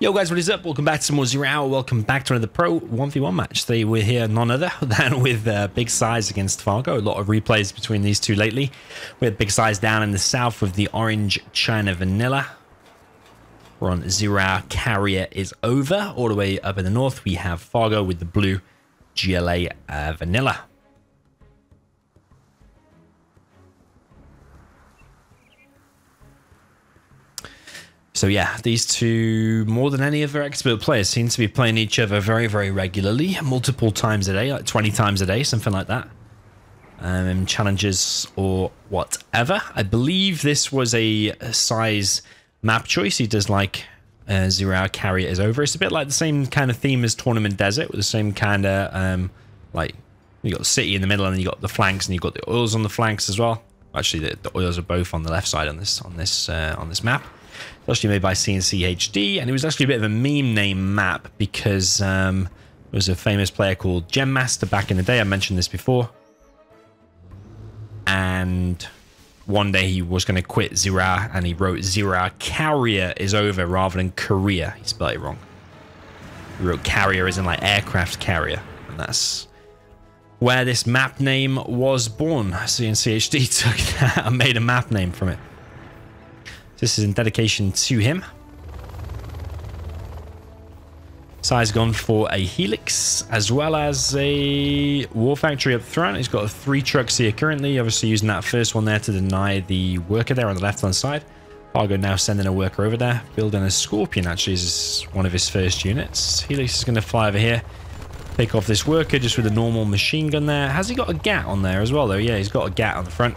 Yo guys, what is up? Welcome back to some more 0 Hour. Welcome back to another Pro 1v1 match. Today we're here none other than with big SiZe against Fargo. A lot of replays between these two lately. We had big SiZe down in the south with the orange China Vanilla. We're on 0 Hour Carrier is over. All the way up in the north we have Fargo with the blue GLA Vanilla. So yeah, these two, more than any other expert players, seem to be playing each other very, very regularly, multiple times a day, like 20 times a day, something like that. Challenges or whatever. I believe this was a SiZe map choice. He does like 0 Hour Carrier is over. It's a bit like the same kind of theme as Tournament Desert, with the same kind of like you got the city in the middle, and then you got the flanks, and you got the oils on the flanks as well. Actually, the oils are both on the left side on this map. Actually made by CNC HD, and it was actually a bit of a meme name map because there was a famous player called Gemmaster back in the day. I mentioned this before, and one day he was going to quit 0 Hour, and he wrote 0 Hour Carrier is over rather than career. He spelled it wrong. He wrote carrier as in like aircraft carrier, and that's where this map name was born. CNC HD took that and made a map name from it. This is in dedication to him. SiZe gone for a Helix as well as a War Factory up front. He's got 3 trucks here currently, obviously using that first one there to deny the worker there on the left hand side. Fargo now sending a worker over there, building a Scorpion actually is one of his first units. Helix is going to fly over here, pick off this worker just with a normal machine gun there. Has he got a GAT on there as well though? Yeah, he's got a GAT on the front.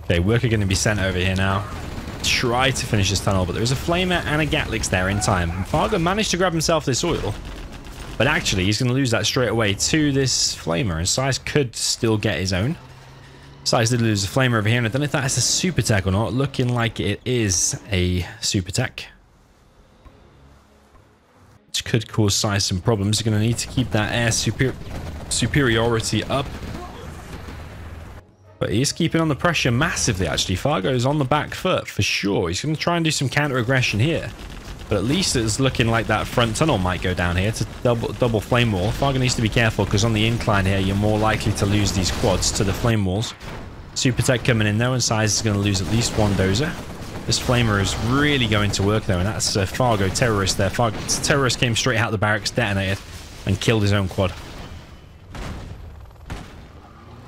Okay, worker going to be sent over here now. Try to finish this tunnel, but there is a flamer and a Gatlix there in time. And Fargo managed to grab himself this oil, but actually he's going to lose that straight away to this flamer, and SiZe could still get his own. SiZe did lose a flamer over here, and I don't know if that is a super tech or not. Looking like it is a super tech, which could cause SiZe some problems. He's going to need to keep that air superiority up. But he's keeping on the pressure massively, actually. Fargo is on the back foot for sure. He's going to try and do some counter-aggression here. But at least it's looking like that front tunnel might go down here to double flame wall. Fargo needs to be careful because on the incline here, you're more likely to lose these quads to the flame walls. Super tech coming in though, and SiZe is going to lose at least one dozer. This flamer is really going to work though, and that's a Fargo terrorist there. Fargo's terrorist came straight out of the barracks, detonated, and killed his own quad.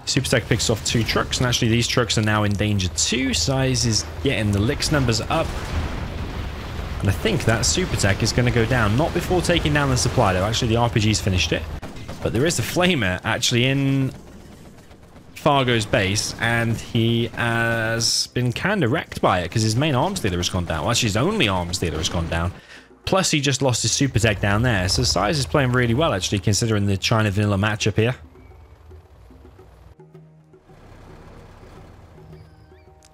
Super Tech picks off 2 trucks, and actually these trucks are now in danger too. SiZe is getting the licks numbers up, and I think that Super Tech is going to go down. Not before taking down the supply though. Actually the RPG's finished it, but there is a flamer actually in Fargo's base, and he has been kind of wrecked by it because his main arms dealer has gone down. Well, actually his only arms dealer has gone down, plus he just lost his Super Tech down there. So SiZe is playing really well actually, considering the China Vanilla matchup here.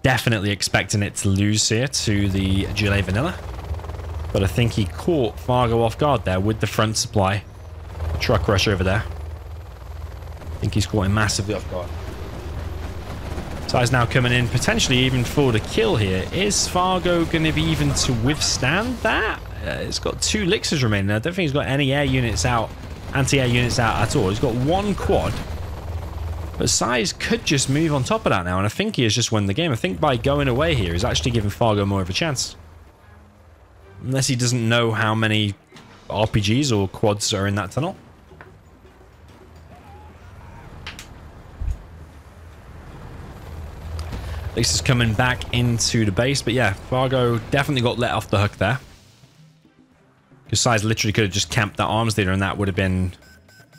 Definitely expecting it to lose here to the GLA Vanilla, but I think he caught Fargo off guard there with the front supply. Truck rush over there. I think he's caught him massively off guard. SiZe now coming in, potentially even for the kill here. Is Fargo going to be even to withstand that? It's got 2 Lixers remaining. I don't think he's got any air units out, anti-air units out at all. He's got 1 quad. But SiZe could just move on top of that now, and I think he has just won the game. I think by going away here, he's actually giving Fargo more of a chance. Unless he doesn't know how many RPGs or quads are in that tunnel. This is coming back into the base, but yeah, Fargo definitely got let off the hook there. Because SiZe literally could have just camped that arms dealer, and that would have been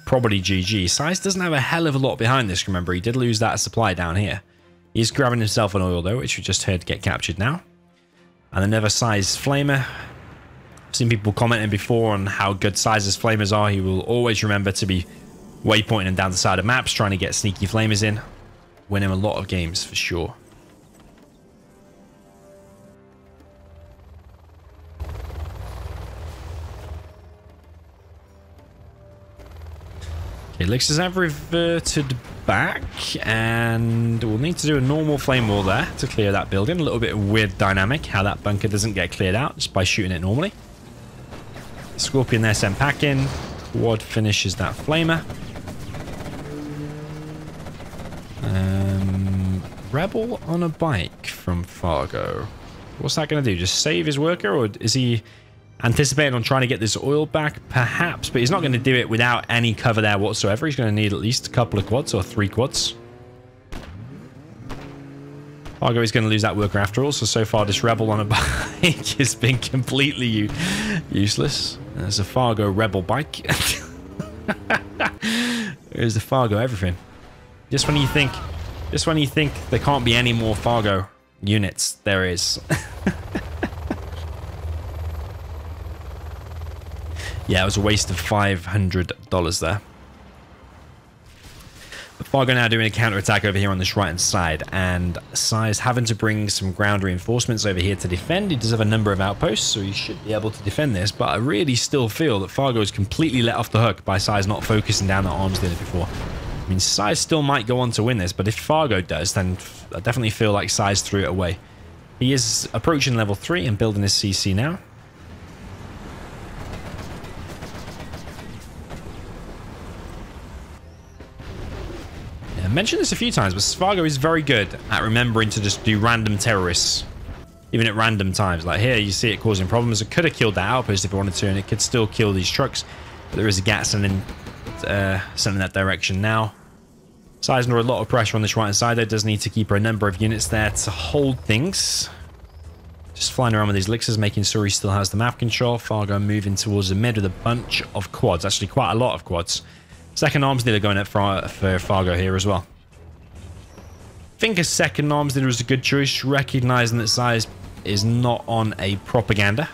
probably GG. SiZe doesn't have a hell of a lot behind this, remember. He did lose that supply down here. He's grabbing himself an oil, though, which we just heard get captured now. And another SiZe flamer. I've seen people commenting before on how good SiZe's flamers are. He will always remember to be waypointing down the side of maps, trying to get sneaky flamers in. Win him a lot of games, for sure. Okay, Elixir's have reverted back, and we'll need to do a normal flame wall there to clear that building. A little bit of weird dynamic, how that bunker doesn't get cleared out just by shooting it normally. Scorpion there sent packing. Quad finishes that flamer. Rebel on a bike from Fargo. What's that going to do? Just save his worker, or is he anticipating on trying to get this oil back? Perhaps, but he's not going to do it without any cover there whatsoever. He's going to need at least a couple of quads or 3 quads. Fargo is going to lose that worker after all, so far this Rebel on a bike has been completely useless. There's a Fargo Rebel bike. There's the Fargo everything. Just when you think there can't be any more Fargo units, there is. Yeah, it was a waste of $500 there. But Fargo now doing a counterattack over here on this right-hand side, and SiZe having to bring some ground reinforcements over here to defend. He does have a number of outposts, so he should be able to defend this, but I really still feel that Fargo is completely let off the hook by SiZe not focusing down that arms dealer before. I mean, SiZe still might go on to win this, but if Fargo does, then I definitely feel like SiZe threw it away. He is approaching level 3 and building his CC now. Yeah, I mentioned this a few times, but Fargo is very good at remembering to just do random terrorists, even at random times. Like here, you see it causing problems. It could have killed that outpost if it wanted to, and it could still kill these trucks. But there is a gat sending in that direction now. SiZe under a lot of pressure on this right hand side. There does need to keep a number of units there to hold things. Just flying around with these elixirs, making sure he still has the map control. Fargo moving towards the mid with a bunch of quads. Actually, quite a lot of quads. Second arms dealer going up for Fargo here as well. I think a second arms dealer was a good choice, recognizing that SiZe is not on a propaganda.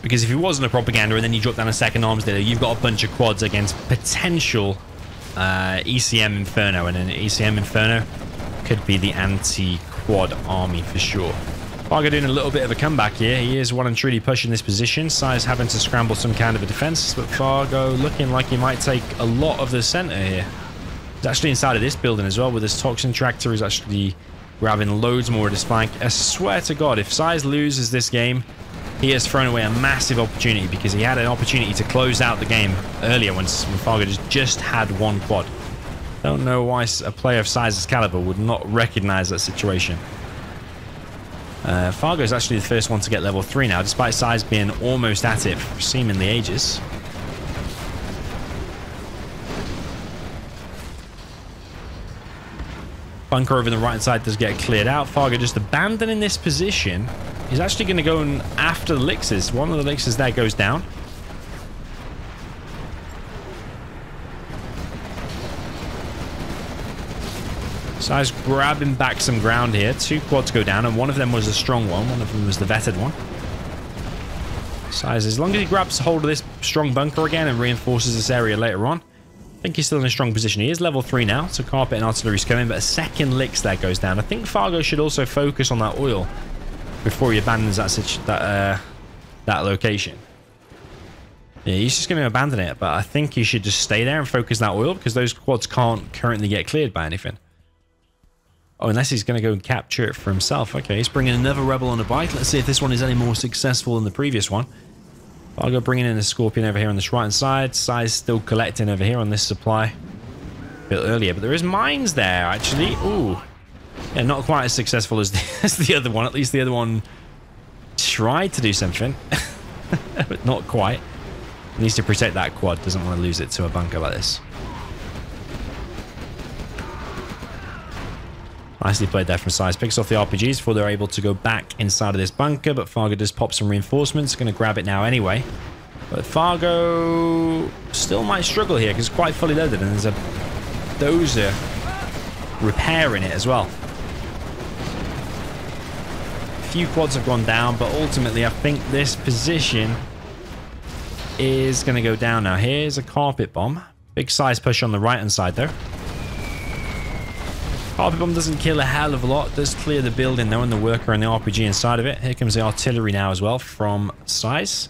Because if he wasn't a propaganda and then you drop down a second arms dealer, you've got a bunch of quads against potential ECM Inferno, and an ECM Inferno could be the anti-quad army for sure. Fargo doing a little bit of a comeback here. He is one and truly pushing this position. SiZe having to scramble some kind of a defense, but Fargo looking like he might take a lot of the center here. He's actually inside of this building as well with his toxin tractor. He's actually grabbing loads more of his flank. I swear to God, if SiZe loses this game, he has thrown away a massive opportunity, because he had an opportunity to close out the game earlier when Fargo just had 1 quad. Don't know why a player of SiZe's caliber would not recognize that situation. Fargo is actually the first one to get level 3 now, despite SiZe being almost at it for seemingly ages. Bunker over the right side does get cleared out. Fargo just abandoning this position. He's actually going to go after the elixirs. One of the elixirs there goes down. SiZe grabbing back some ground here. 2 quads go down, and one of them was a strong one. One of them was the vetted one. SiZe, as long as he grabs hold of this strong bunker again and reinforces this area later on, I think he's still in a strong position. He is level 3 now, so carpet and artillery's coming, but a second Lix there goes down. I think Fargo should also focus on that oil before he abandons that location. Yeah, he's just going to abandon it, but I think he should just stay there and focus that oil, because those quads can't currently get cleared by anything. Oh, unless he's going to go and capture it for himself. Okay, he's bringing another rebel on a bike. Let's see if this one is any more successful than the previous one. Fargo bringing in a Scorpion over here on this right-hand side. SiZe still collecting over here on this supply. A bit earlier, but there is mines there, actually. Ooh. Yeah, not quite as successful as the other one. At least the other one tried to do something. But not quite. Needs to protect that quad. Doesn't want to lose it to a bunker like this. Nicely played there from SiZe. Picks off the RPGs before they're able to go back inside of this bunker, but Fargo does pop some reinforcements. Going to grab it now anyway. But Fargo still might struggle here, because it's quite fully loaded, and there's a dozer repairing it as well. few quads have gone down, but ultimately I think this position is going to go down now. Here's a carpet bomb. Big size push on the right-hand side, though. Carpet bomb doesn't kill a hell of a lot. It does clear the building, though, and the worker and the RPG inside of it. Here comes the artillery now as well from SiZe.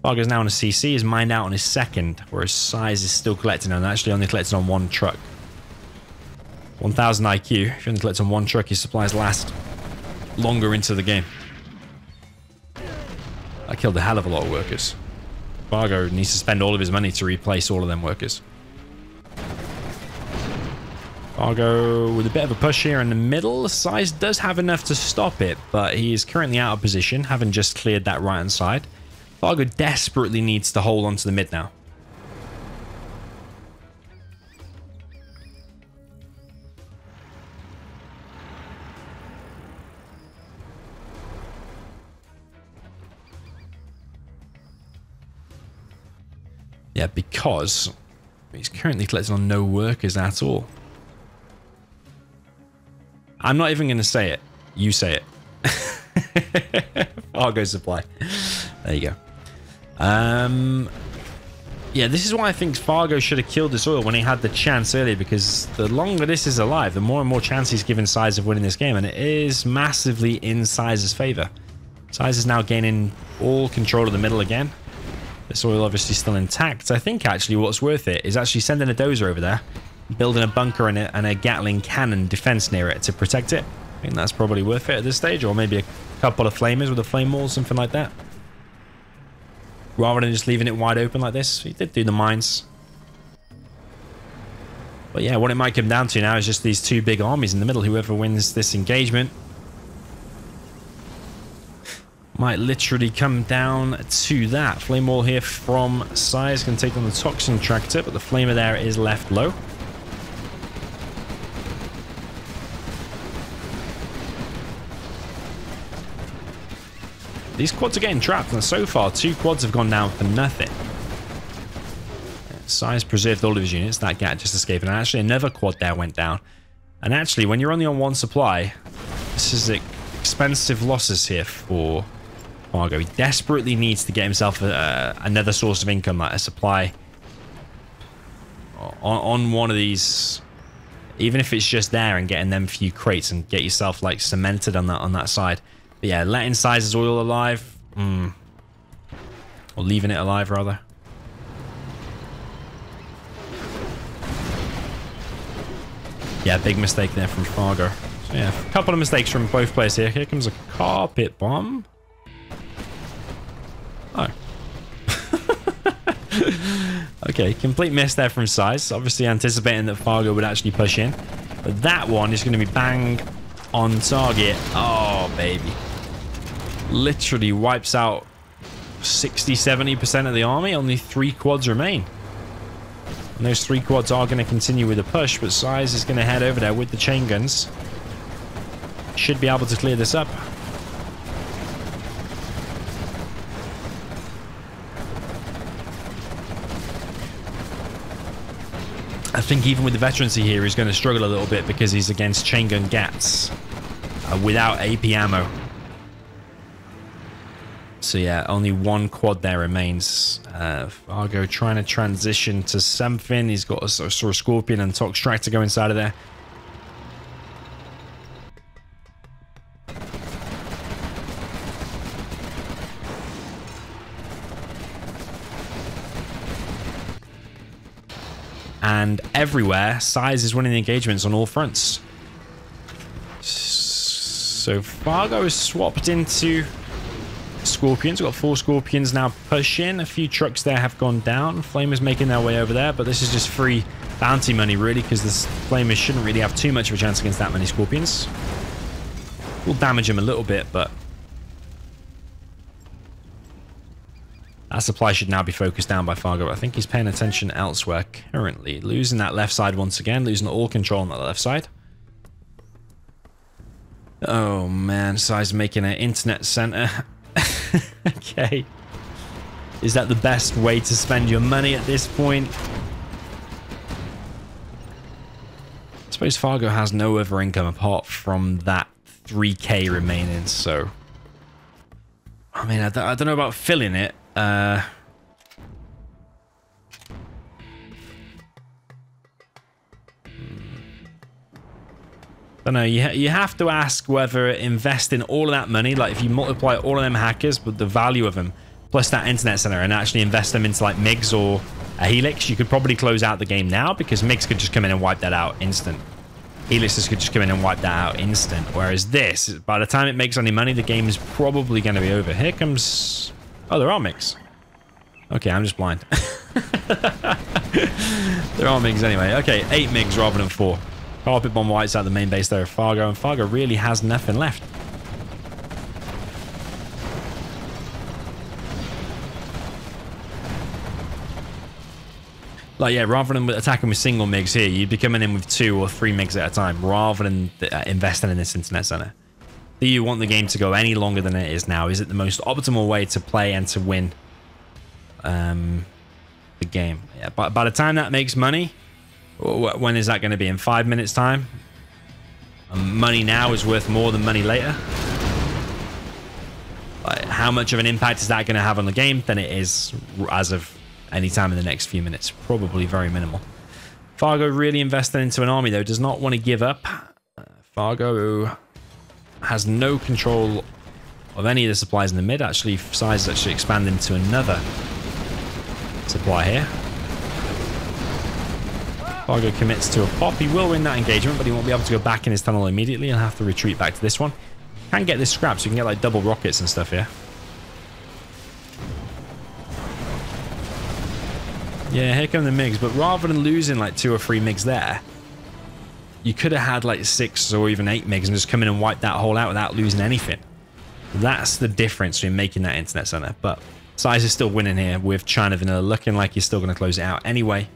Fargo's now on a CC. Is mined out on his second, whereas SiZe is still collecting and actually only collected on one truck. 1000 IQ. If you only collect on one truck, his supplies last longer into the game. I killed a hell of a lot of workers. Fargo needs to spend all of his money to replace all of them workers. Fargo with a bit of a push here in the middle. SiZe does have enough to stop it, but he is currently out of position, having just cleared that right-hand side. Fargo desperately needs to hold on to the mid now. Yeah, because he's currently collecting on no workers at all. I'm not even going to say it. You say it. Fargo supply. There you go. Yeah, this is why I think Fargo should have killed this oil when he had the chance earlier, because the longer this is alive, the more and more chance he's given SiZe of winning this game, and it is massively in SiZe's favor. SiZe is now gaining all control of the middle again. This oil obviously still intact. I think actually what's worth it is actually sending a dozer over there, building a bunker and a Gatling cannon defense near it to protect it. I think that's probably worth it at this stage, or maybe a couple of flamers with a flame wall, something like that. Rather than just leaving it wide open like this. He did do the mines. But yeah, what it might come down to now is just these two big armies in the middle. Whoever wins this engagement might literally come down to that. Flame wall here from SiZe can take on the toxin tractor, but the flamer there is left low. These quads are getting trapped, and so far 2 quads have gone down for nothing. SiZe preserved all of his units. That Gat just escaped, and actually another quad there went down. And actually, when you're only on one supply, this is expensive losses here for Fargo. He desperately needs to get himself another source of income, like a supply on one of these, even if it's just there, and getting them few crates and get yourself like cemented on that side. But yeah, letting SiZe's oil alive, or leaving it alive rather. Yeah, big mistake there from Fargo. So yeah, a couple of mistakes from both players here. Here comes a carpet bomb. Oh. Okay, complete miss there from SiZe. Obviously anticipating that Fargo would actually push in. But that one is going to be bang on target. Oh, baby. Literally wipes out 60-70% of the army. Only 3 quads remain. And those 3 quads are going to continue with a push, but SiZe is going to head over there with the chain guns. Should be able to clear this up. I think even with the veterancy here, he's going to struggle a little bit because he's against chain gun Gats without AP ammo. So yeah, only 1 quad there remains. Fargo trying to transition to something. He's got a sort of Scorpion and Tox Track to go inside of there. And everywhere, SiZe is winning the engagements on all fronts. So Fargo is swapped into Scorpions. We've got 4 Scorpions now pushing. A few trucks there have gone down. Flamers making their way over there, but this is just free bounty money, really, because the Flamers shouldn't really have too much of a chance against that many Scorpions. We'll damage them a little bit, but that supply should now be focused down by Fargo. I think he's paying attention elsewhere currently. Losing that left side once again. Losing all control on that left side. Oh, man. SiZe making an internet center. Okay. Is that the best way to spend your money at this point? I suppose Fargo has no other income apart from that 3K remaining, so... I mean, I don't know about filling it. I don't know, you have to ask whether investing all of that money, like if you multiply all of them hackers, but the value of them, plus that internet center, and actually invest them into like MiGs or a Helix, you could probably close out the game now, because MiGs could just come in and wipe that out instant. Helixes could just come in and wipe that out instant. Whereas this, by the time it makes any money, the game is probably going to be over. Here comes... Oh, there are MiGs. Okay, I'm just blind. There are MiGs anyway. Okay, 8 MiGs rather than 4. Carpet bomb wipes out the main base there of Fargo, and Fargo really has nothing left. Like, yeah, rather than attacking with single MiGs here, you'd be coming in with 2 or 3 MiGs at a time, rather than investing in this internet center. Do you want the game to go any longer than it is now? Is it the most optimal way to play and to win the game? Yeah, but by the time that makes money, when is that going to be? In 5 minutes time? Money now is worth more than money later. Like, how much of an impact is that going to have on the game than it is as of any time in the next few minutes? Probably very minimal. Fargo really invested into an army, though. Does not want to give up. Fargo has no control of any of the supplies in the mid. Actually, SiZe is actually expanding to another supply here. Fargo commits to a pop. He will win that engagement, but he won't be able to go back in his tunnel immediately. He'll have to retreat back to this one. Can get this scrap, so you can get like double rockets and stuff here. Yeah, here come the MiGs, but rather than losing like 2 or 3 MiGs there, you could have had like 6 or even 8 MiGs and just come in and wipe that hole out without losing anything. That's the difference between making that internet center. But SiZe is still winning here with China Vanilla, looking like he's still going to close it out anyway.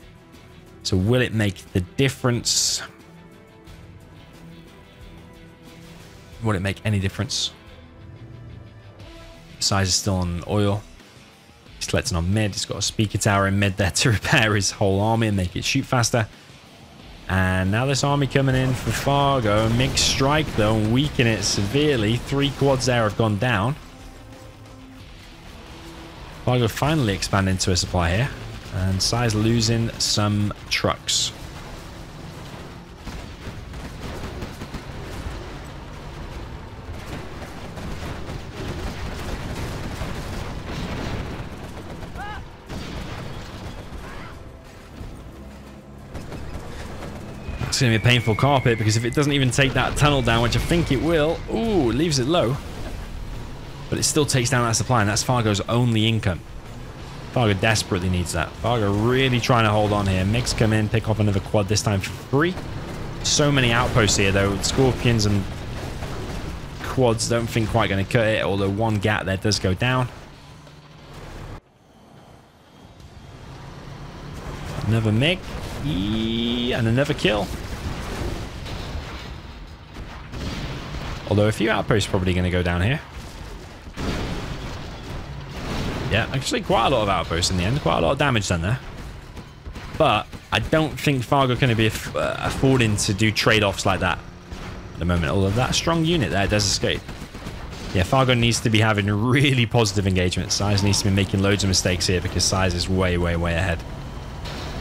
So will it make the difference? Will it make any difference? SiZe is still on oil. He's collecting on mid. He's got a speaker tower in mid there to repair his whole army and make it shoot faster. And now this army coming in for Fargo. MiG strike though and weaken it severely. 3 quads there have gone down. Fargo finally expand into a supply here. And SiZe losing some trucks. It's going to be a painful carpet, because if it doesn't even take that tunnel down, which I think it will, ooh, it leaves it low. But it still takes down that supply, and that's Fargo's only income. Fargo desperately needs that. Fargo really trying to hold on here. MiGs come in, pick off another quad, this time for free. So many outposts here, though. Scorpions and quads don't think quite going to cut it, although one gap there does go down. Another MiG. And another kill. Although a few outposts probably going to go down here. Yeah, actually quite a lot of outposts in the end. Quite a lot of damage done there. But I don't think Fargo going to be affording to do trade-offs like that at the moment. Although that strong unit there does escape. Yeah, Fargo needs to be having really positive engagement. SiZe needs to be making loads of mistakes here, because SiZe is way, way, way ahead.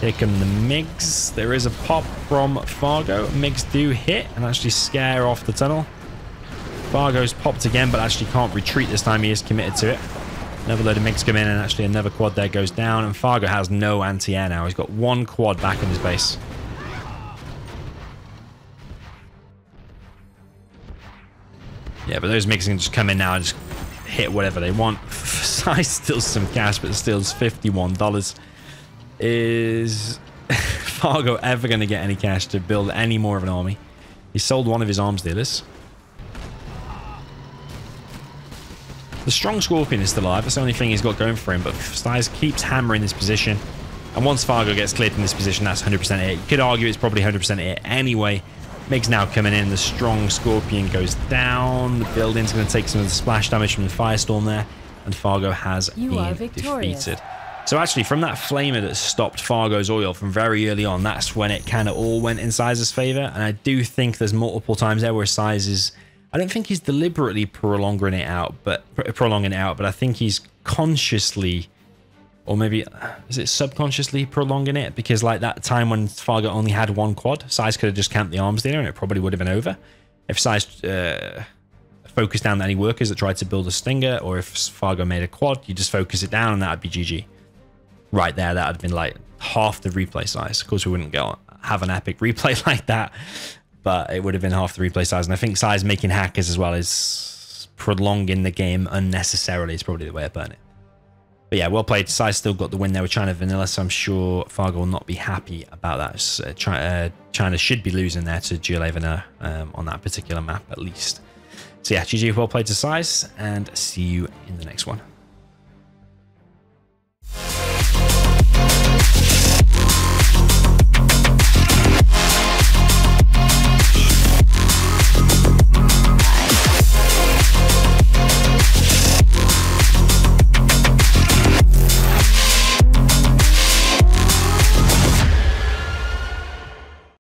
Here come the MiGs. There is a pop from Fargo. MiGs do hit and actually scare off the tunnel. Fargo's popped again, but actually can't retreat this time. He is committed to it. Another load of MiGs come in, and actually another quad there goes down. And Fargo has no anti-air now. He's got 1 quad back in his base. Yeah, but those MiGs can just come in now and just hit whatever they want. SiZe steals some cash, but steals $51. Is Fargo ever going to get any cash to build any more of an army? He sold one of his arms dealers. The strong Scorpion is still alive. That's the only thing he's got going for him. But SiZe keeps hammering this position. And once Fargo gets cleared from this position, that's 100% it. You could argue it's probably 100% it anyway. MiG's now coming in. The strong Scorpion goes down. The building's going to take some of the splash damage from the firestorm there. And Fargo has been defeated. So actually, from that flamer that stopped Fargo's oil from very early on, that's when it kind of all went in SiZe's favor. And I do think there's multiple times there where SiZe is I don't think he's deliberately prolonging it out, but I think he's consciously, or maybe is it subconsciously prolonging it, because like that time when Fargo only had one quad, SiZe could have just camped the arms dealer and it probably would have been over. If SiZe focused down any workers that tried to build a stinger, or if Fargo made a quad, you just focus it down and that'd be GG. Right there, that would have been like half the replay size. Of course, we wouldn't have an epic replay like that, but it would have been half the replay size. And I think SiZe making hackers as well is prolonging the game unnecessarily. It's probably the way of putting it. But yeah, well played. SiZe still got the win there with China Vanilla, so I'm sure Fargo will not be happy about that. So, China should be losing there to GLA Vanilla on that particular map at least. So yeah, GG, well played to SiZe, and see you in the next one.